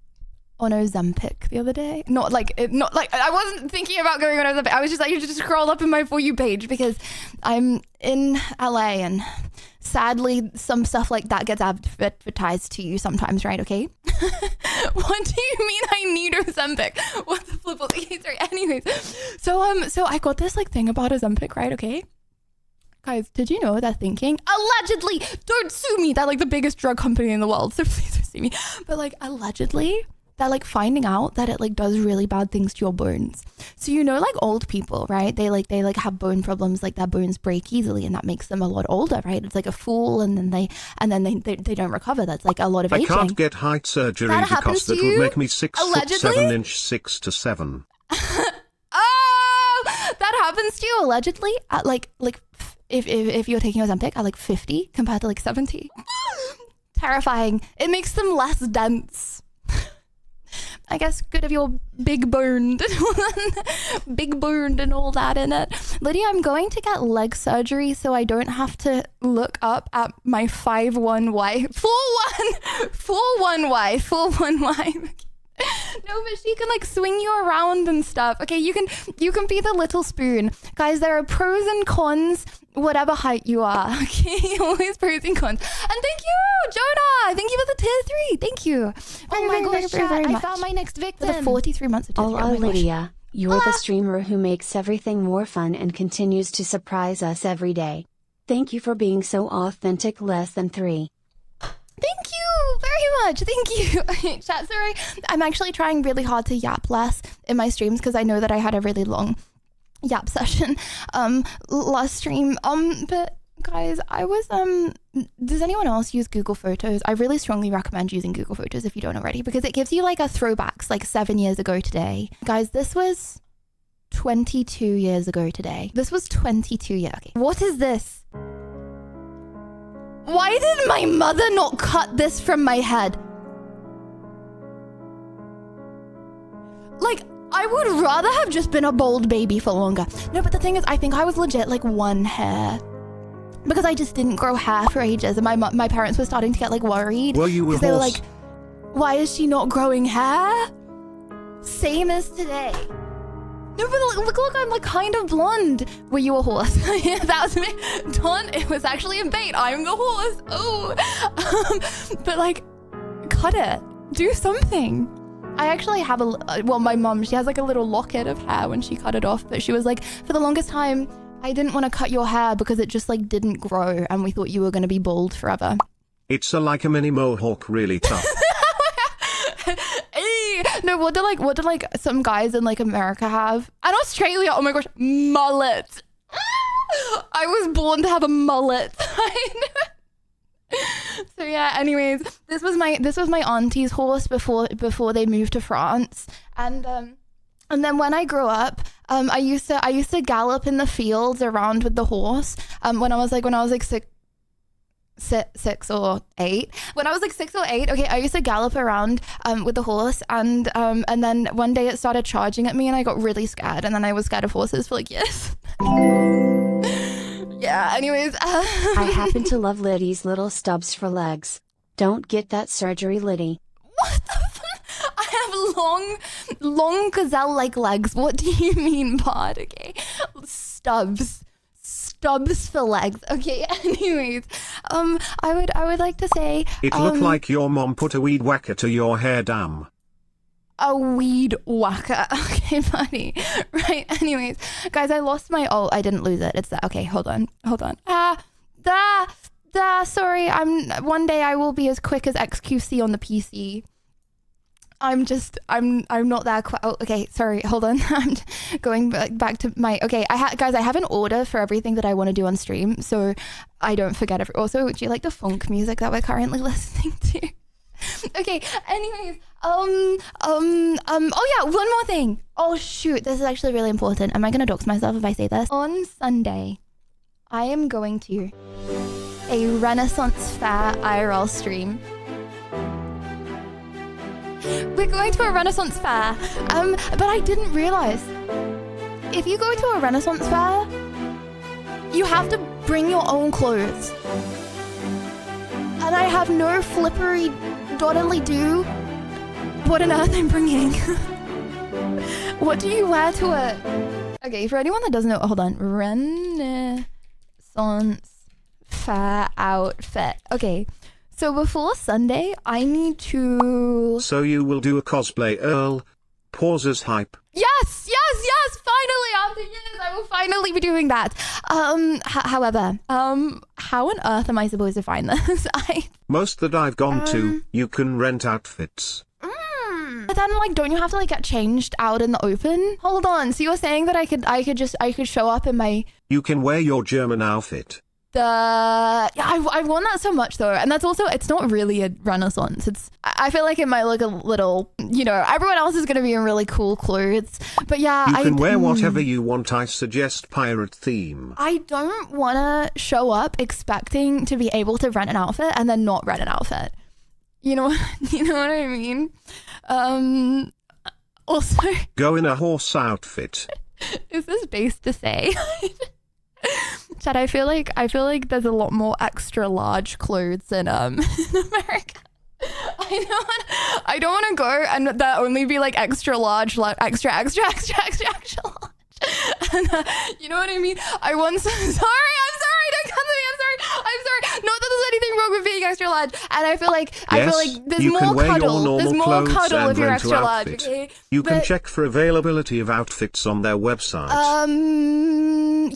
on Ozempic the other day. Not like I wasn't thinking about going on Ozempic. I was just like, you just scroll up in my For You page because I'm in LA and sadly some stuff like that gets advertised to you sometimes, right? Okay. What do you mean I need Ozempic? What the flip? Okay, sorry. Anyways, so I got this like thing about Ozempic, right? Okay. Guys, did you know that thinking, allegedly, don't sue me, that like the biggest drug company in the world, so please don't sue me, but like allegedly, that like finding out that it like does really bad things to your bones. So you know, like old people, right? They have bone problems, like their bones break easily, and that makes them a lot older, right? It's like a fool, and then they don't recover. That's like a lot of aging. I can't get height surgery because that would make me 6 foot 7 inch 6 to 7. Oh, that happens to you allegedly at like if you're taking Ozempic at like 50 compared to like 70. Terrifying. It makes them less dense. I guess good of your big burned and all that in it. Lydia, I'm going to get leg surgery so I don't have to look up at my 5'1" 41Y. No, but she can like swing you around and stuff. Okay, you can be the little spoon. Guys, there are pros and cons, whatever height you are. Okay, always pros and cons. And thank you, Jonah. Thank you for the tier 3. Thank you. Oh my gosh, I found my next victim. For the 43 months of tier 3. Oh, Lydia, you're the streamer who makes everything more fun and continues to surprise us every day. Thank you for being so authentic. Less than 3. Thank you very much. Thank you. Chat, sorry. I'm actually trying really hard to yap less in my streams because I know that I had a really long yap session last stream. But guys, I was does anyone else use Google Photos? I really strongly recommend using Google Photos if you don't already, because it gives you like a throwbacks like 7 years ago today. Guys, this was 22 years ago today. This was 22 years. Okay. What is this? Why did my mother not cut this from my head? Like, I would rather have just been a bald baby for longer. No, but the thing is, I think I was legit like one hair. Because I just didn't grow hair for ages, and my parents were starting to get like worried. Well, you were they were like, why is she not growing hair? Same as today. No, but look, I'm like kind of blonde. Were you a horse? Yeah, that was me. Don, it was actually a bait. I'm the horse. Oh. But like, cut it. Do something. I actually have my mom, she has like a little locket of hair when she cut it off, but she was like, for the longest time, I didn't want to cut your hair because it just like didn't grow and we thought you were going to be bald forever. It's like a mini mohawk, really tough. No, what do like some guys in like America have? And Australia, oh my gosh, mullet. I was born to have a mullet. So yeah, anyways, this was my auntie's horse before they moved to France. And then when I grew up, I used to gallop in the fields around with the horse. When I was like 6. six or eight. When I was like 6 or 8, okay, I used to gallop around with the horse, and then one day it started charging at me, and I got really scared, and then I was scared of horses for like years. Yeah. Anyways, I happen to love Liddy's little stubs for legs. Don't get that surgery, Liddy. What the fuck? I have long gazelle-like legs. What do you mean, Pod? Okay, stubs for legs. Okay. Anyways, I would like to say It looked like your mom put a weed whacker to your hair, damn. a weed whacker. Okay, funny. Right. Anyways, guys, I lost my I didn't lose it. It's that. Okay, hold on. Sorry. One day I will be as quick as XQC on the PC. I'm not that quite. Oh, okay, sorry. Hold on. I'm going back to my. Okay, guys, I have an order for everything that I want to do on stream, so I don't forget. Also, do you like the funk music that we're currently listening to? Okay. Anyways, oh yeah, one more thing. Oh shoot, this is actually really important. Am I gonna dox myself if I say this? On Sunday, I am going to a Renaissance Fair IRL stream. We're going to a Renaissance Fair, but I didn't realize if you go to a Renaissance Fair, you have to bring your own clothes. And I have no flippery doddly-do. What on earth I'm bringing? What do you wear to it? Okay, for anyone that doesn't know, hold on. Renaissance Fair outfit. Okay, so before Sunday, I need to... So you will do a cosplay Earl. Pauses hype. Yes! Finally, after years, I will finally be doing that. However, how on earth am I supposed to find this? Most that I've gone to, you can rent outfits. But then, like, don't you have to like get changed out in the open? Hold on. So you're saying that I could show up in my... You can wear your German outfit. I want that so much though, and that's also, it's not really a Renaissance. I feel like it might look a little, everyone else is gonna be in really cool clothes, but yeah, you can wear whatever you want. I suggest pirate theme. I don't want to show up expecting to be able to rent an outfit and then not rent an outfit. You know what I mean? Also, go in a horse outfit. Is this base to say? Chad, I feel like there's a lot more extra large clothes in America. I don't want to go and that only be like extra large, like extra large. And, you know what I mean? I want some. I'm sorry. Don't come to me. I'm sorry. Not that there's anything wrong with being extra large. And I feel like there's more cuddle. There's more cuddle if you're extra large. Okay? You can check for availability of outfits on their website.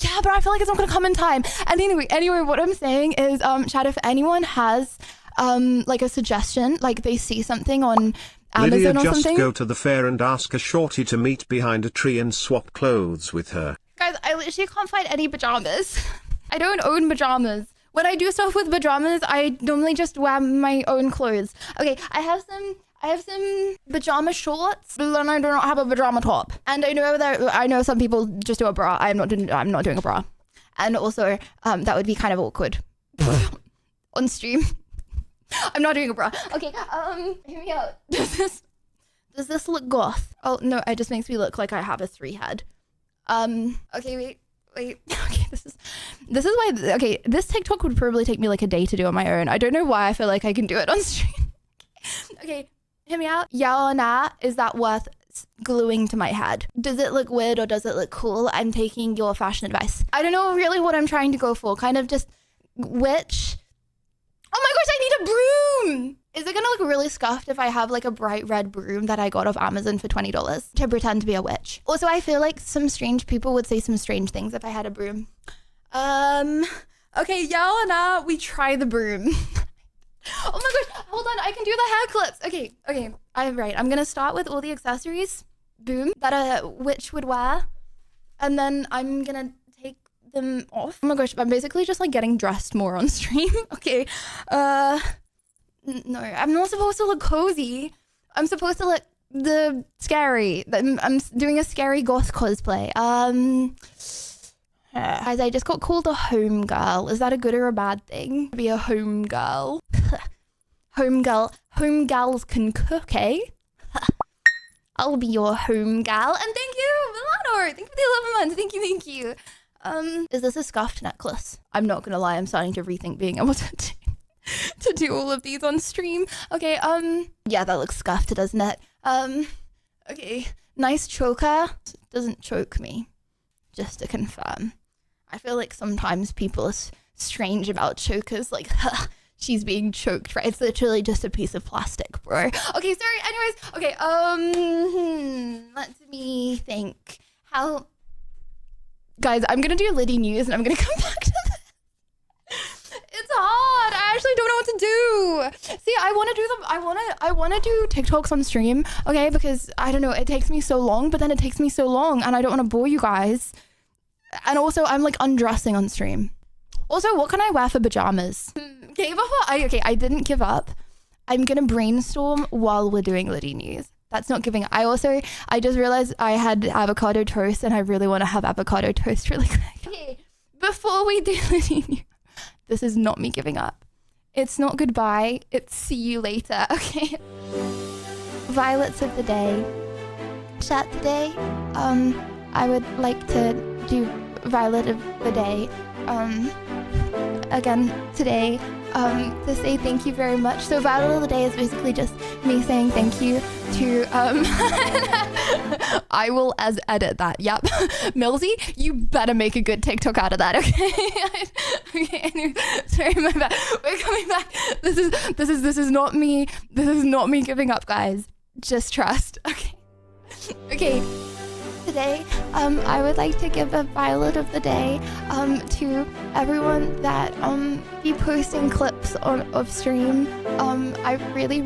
Yeah, but I feel like it's not gonna come in time. And anyway, what I'm saying is, Chad, if anyone has like a suggestion, like they see something on Amazon Lydia, or just something. go to the fair and ask a shorty to meet behind a tree and swap clothes with her. Guys, I literally can't find any pajamas. I don't own pajamas. When I do stuff with pajamas, I normally just wear my own clothes. Okay, I have some pajama shorts, but then I do not have a pajama top. And I know some people just do a bra. I'm not doing a bra. And also, that would be kind of awkward on stream. I'm not doing a bra. Okay, hear me out. Does this look goth? Oh no, it just makes me look like I have a 3 head. Okay, wait. Okay, this is why. Okay, this TikTok would probably take me like a day to do on my own. I don't know why I feel like I can do it on stream. Okay, hear me out. Yeah or nah? Is that worth gluing to my head? Does it look weird or does it look cool? I'm taking your fashion advice. I don't know really what I'm trying to go for. Kind of just which. Oh my gosh, I need a broom! Is it gonna look really scuffed if I have like a bright red broom that I got off Amazon for $20 to pretend to be a witch? Also, I feel like some strange people would say some strange things if I had a broom. Okay, yeah or nah, we try the broom. Oh my gosh, hold on, I can do the hair clips. Okay, I'm gonna start with all the accessories, boom, that a witch would wear. And then I'm gonna take them off. Oh my gosh, I'm basically just like getting dressed more on stream. Okay, no, I'm not supposed to look cozy. I'm supposed to look scary. I'm doing a scary goth cosplay. Guys, I just got called a home girl. Is that a good or a bad thing? Be a home girl. Home girl. Home gals can cook, eh? I'll be your home gal. And thank you, Milano. Thank you for the 11 months. Thank you. Is this a scuffed necklace? I'm not gonna lie, I'm starting to rethink being able to do all of these on stream. Okay, yeah, that looks scuffed, doesn't it? Okay, nice choker. Doesn't choke me, just to confirm. I feel like sometimes people are strange about chokers, like, she's being choked, right? It's literally just a piece of plastic, bro. Okay, sorry, anyways. Okay, let me think. How... Guys, I'm gonna do Lydia news and I'm gonna come back to this. It's hard. I actually don't know what to do. See, I wanna do TikToks on stream, okay? Because I don't know, it takes me so long, but then it takes me so long and I don't wanna bore you guys. And also I'm like undressing on stream. Also, what can I wear for pajamas? I didn't give up. I'm gonna brainstorm while we're doing Lydia news. That's not giving up. I just realized I had avocado toast and I really want to have avocado toast really quick. Okay, before we do Lydia news, this is not me giving up. It's not goodbye, it's see you later, okay? Violets of the day. Chat today, I would like to do Violet of the day. Again today, to say thank you very much. So Violet of the day is basically just me saying thank you to I will edit that. Yep. Millsy, you better make a good TikTok out of that, okay? Okay, anyway, sorry, my bad. We're coming back. This is not me. This is not me giving up, guys. Just trust. Okay. Okay. Today, I would like to give a Violet of the day to everyone that be posting clips of stream. I really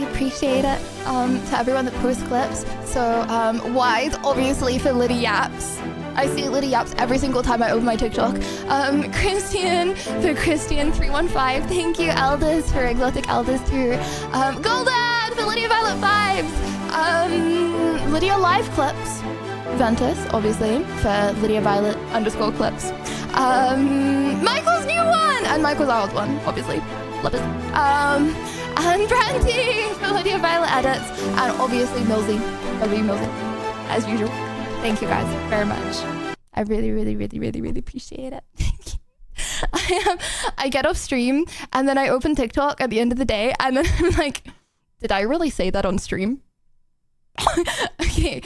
appreciate it. To everyone that posts clips. So Wise, obviously, for Lydia Yaps. I see Lydia Yaps every single time I open my TikTok. Christian for Christian315. Thank you, Elders for Exotic Elders too. Golden for Lydia Violet Vibes. Lydia Live Clips. Ventus, obviously, for Lydia Violet _ clips. Michael's new one! And Michael's old one, obviously. Love it. And Brandy for Lydia Violet edits. And obviously Millsy. Millsy, as usual. Thank you guys very much. I really appreciate it. Thank you. I get off stream and then I open TikTok at the end of the day and then I'm like, did I really say that on stream? Okay.